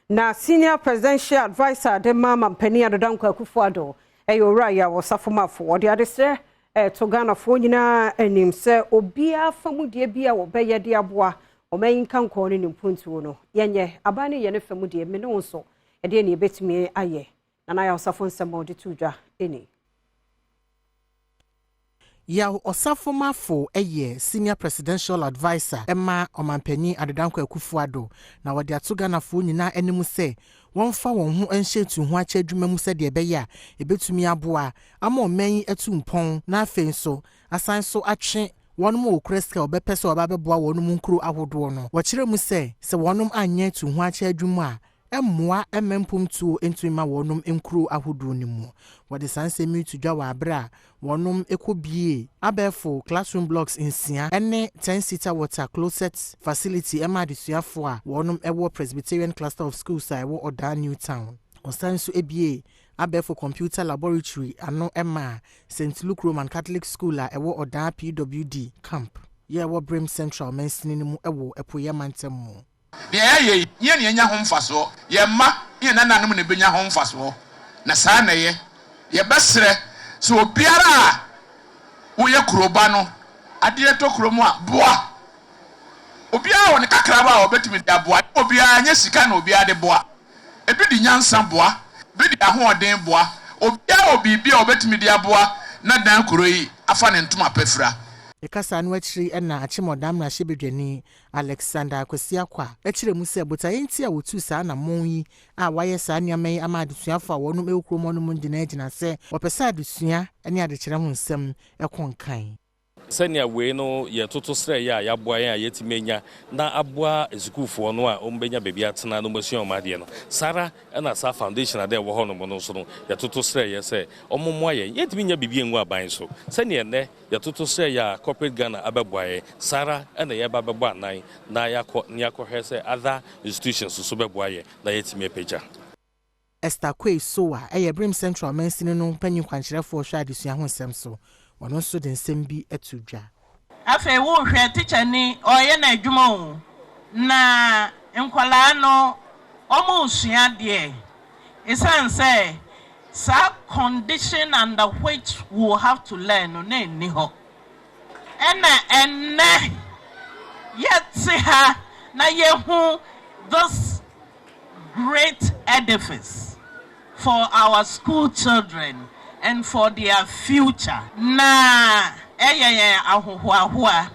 na senior presidential advisor de mama mpani Adodankwa Akufo-Addo ora ya wasafomafo odi adese to Ghana fo nyina anim se obia famudie bia wo beye de aboa o mayin kan ko ne nimpuntuo no yenye abane ye ne famudie me ne wonso e de ne ebetimi aye na ya wasafo nsemo de tudwa eni ya osafomafo senior presidential advisor Emma Omampani Adodankwa Akufo-Addo na wode ato Ghana fo nyina anim se wonfa won ho enhyetu ho acha adwuma mu se de beya ebetumi aboa ama oman etu mpon na afei so asan so atwe wonum okreska obepese obabeboa wonum nkuru ahodo no wo mu se wonum anya tu ho acha adwuma emmoa emempumtuo entuma wonum nkuru ahodo ni mu wode sanse mi tudwa wa abra wonum ekobie abefo classroom blocks insia ene 10-seater water closet facility emadisuafo a wonum ewo Presbyterian cluster of schools a ewo Oda New Town osanso ebie abefo computer laboratory ano ema St. Luke Roman Catholic School a ewo Oda PWD camp ye ewo Brim Central mensini mu ewo epoye mantem mu ye ne nya ho mfaso ye ma ye nananum ne benya ho mfaso na saa na ye besre so obiara wo ye kuroba no ade to kuromu a boa obiara woni kakra ba obetimi de aboa obiara nya sika na obiara de boa ebi di nyansa boa bi di ahoden boa obiara obibia obetimi de aboa na dan kuro yi afa ne ntoma pefra ekasa no achiri na achimodam na hyebedwani Alexander Kwesiakwa achire mu se botayenti a wotu saa na monyi a waye saa nyaman amadesuafo a wonum ekromo no mu gina se opesa adesua ene adekere ho nsem ekonkan senia we no ye toto sre ya yaboa ya yetimenya na aboa ezukufo no a ombenya bebia tena no masu omade no sara na sa foundation ade wo ho no mo no so no ye toto sre ye se omommo ye yetimenya bibia ngu aban so senia ne ye toto sre ya corporate Ghana abeboa ye sara na ye babebo anan na yakọ hwese other institutions so beboa ye na yetimia peja Esther Kwei Soa Brim Central mensini no panyin kwankyerefo hwa adesua ho nsem so wono so den sem bi etudwa afa wo hwe teacher ni oye na adwuma o na enkwala no omo sua de isan say sa condition under which we will have to learn no na ni ho enne yet see her na ye hu this great edifice for our school children and for their future. Na ahohoahoa